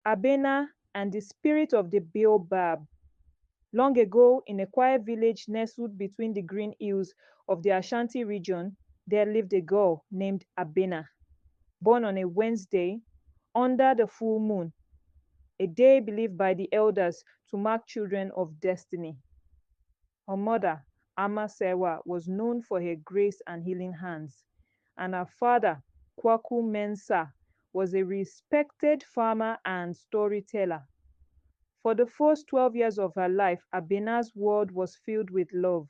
Abena and the spirit of the Baobab. Long ago, in a quiet village nestled between the green hills of the Ashanti region, there lived a girl named Abena, born on a Wednesday under the full moon, a day believed by the elders to mark children of destiny. Her mother, Ama Sewa, was known for her grace and healing hands, and her father, Kwaku Mensah, was a respected farmer and storyteller. For the first 12 years of her life, Abena's world was filled with love.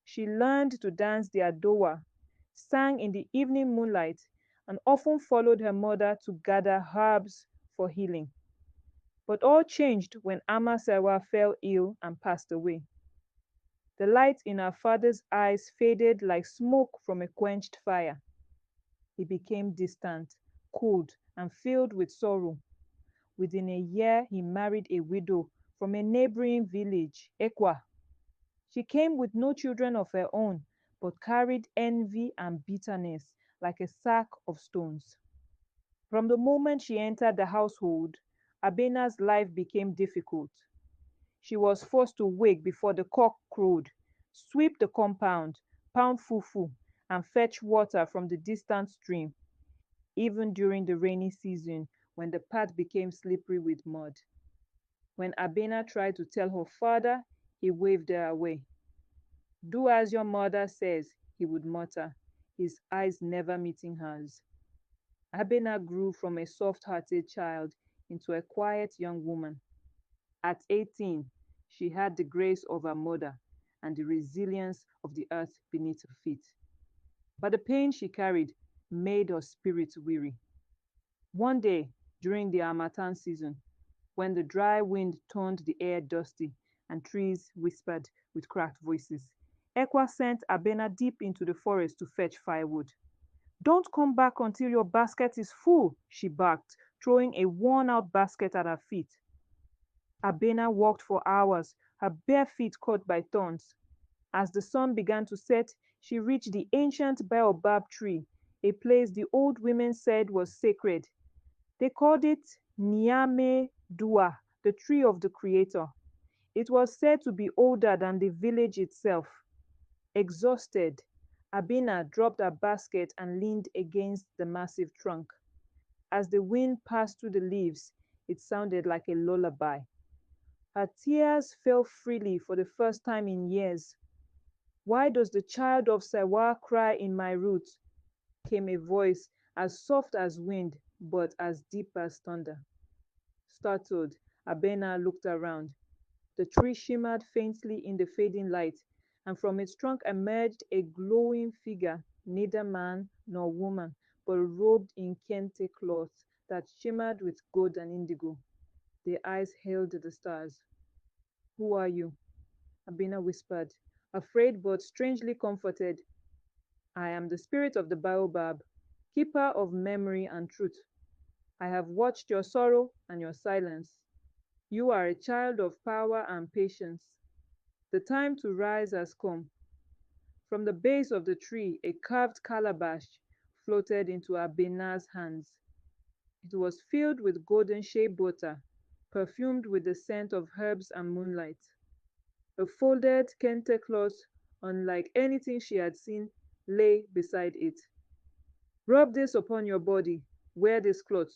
She learned to dance the adowa, sang in the evening moonlight, and often followed her mother to gather herbs for healing. But all changed when Amasewa fell ill and passed away. The light in her father's eyes faded like smoke from a quenched fire. He became distant, cold, and filled with sorrow. Within a year, he married a widow from a neighboring village, Ekwa. She came with no children of her own, but carried envy and bitterness like a sack of stones. From the moment she entered the household, Abena's life became difficult. She was forced to wake before the cock crowed, sweep the compound, pound fufu, and fetch water from the distant stream, even during the rainy season when the path became slippery with mud. When Abena tried to tell her father, he waved her away. Do as your mother says, he would mutter, his eyes never meeting hers. Abena grew from a soft hearted child into a quiet young woman. At 18, she had the grace of her mother and the resilience of the earth beneath her feet. But the pain she carried made her spirit weary. One day, during the Harmattan season, when the dry wind turned the air dusty and trees whispered with cracked voices, Ekwa sent Abena deep into the forest to fetch firewood. Don't come back until your basket is full, she barked, throwing a worn out basket at her feet. Abena walked for hours, her bare feet caught by thorns. As the sun began to set, she reached the ancient Baobab tree, a place the old women said was sacred. They called it Niame Dua, the tree of the Creator. It was said to be older than the village itself. Exhausted, Abena dropped her basket and leaned against the massive trunk. As the wind passed through the leaves, it sounded like a lullaby. Her tears fell freely for the first time in years. Why does the child of Sawa cry in my roots? Came a voice as soft as wind, but as deep as thunder. Startled, Abena looked around. The tree shimmered faintly in the fading light, and from its trunk emerged a glowing figure, neither man nor woman, but robed in kente cloth that shimmered with gold and indigo. Their eyes held the stars. Who are you? Abena whispered, afraid but strangely comforted. I am the spirit of the baobab, keeper of memory and truth. I have watched your sorrow and your silence. You are a child of power and patience. The time to rise has come. From the base of the tree, a carved calabash floated into Abena's hands. It was filled with golden shea butter, perfumed with the scent of herbs and moonlight. A folded kente cloth, unlike anything she had seen, lay beside it. Rub this upon your body. Wear this cloth.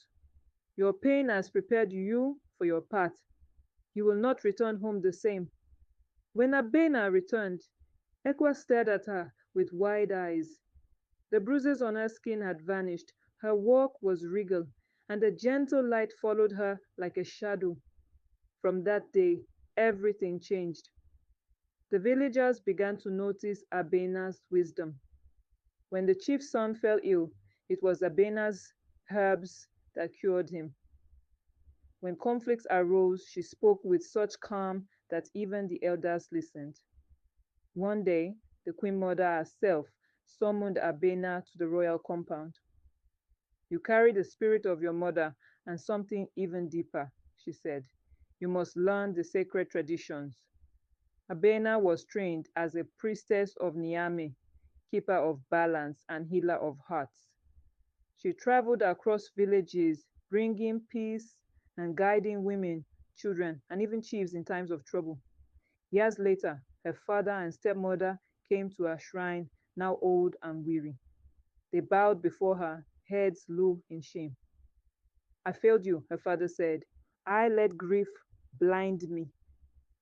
Your pain has prepared you for your path. You will not return home the same. When Abena returned, Ekwa stared at her with wide eyes. The bruises on her skin had vanished, her walk was regal, and a gentle light followed her like a shadow. From that day, everything changed. The villagers began to notice Abena's wisdom. When the chief's son fell ill, it was Abena's herbs that cured him. When conflicts arose, she spoke with such calm that even the elders listened. One day, the queen mother herself summoned Abena to the royal compound. You carry the spirit of your mother and something even deeper, she said. You must learn the sacred traditions. Abena was trained as a priestess of Niame, keeper of balance and healer of hearts. She traveled across villages, bringing peace, and guiding women, children, and even chiefs in times of trouble. Years later, her father and stepmother came to her shrine, now old and weary. They bowed before her, heads low in shame. I failed you, her father said. I let grief blind me.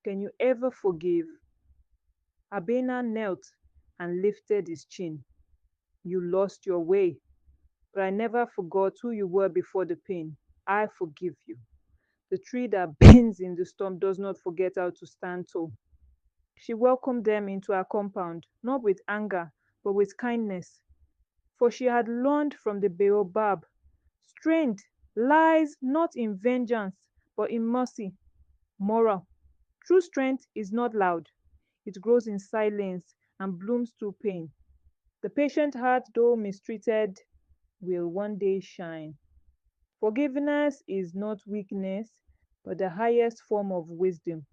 Can you ever forgive? Abena knelt and lifted his chin. You lost your way, but I never forgot who you were before the pain. I forgive you. The tree that bends in the storm does not forget how to stand tall. She welcomed them into her compound, not with anger, but with kindness, for she had learned from the Baobab. Strength lies not in vengeance, but in mercy. Moral. True strength is not loud. It grows in silence and blooms through pain. The patient heart, though mistreated, will one day shine. Forgiveness is not weakness, but the highest form of wisdom.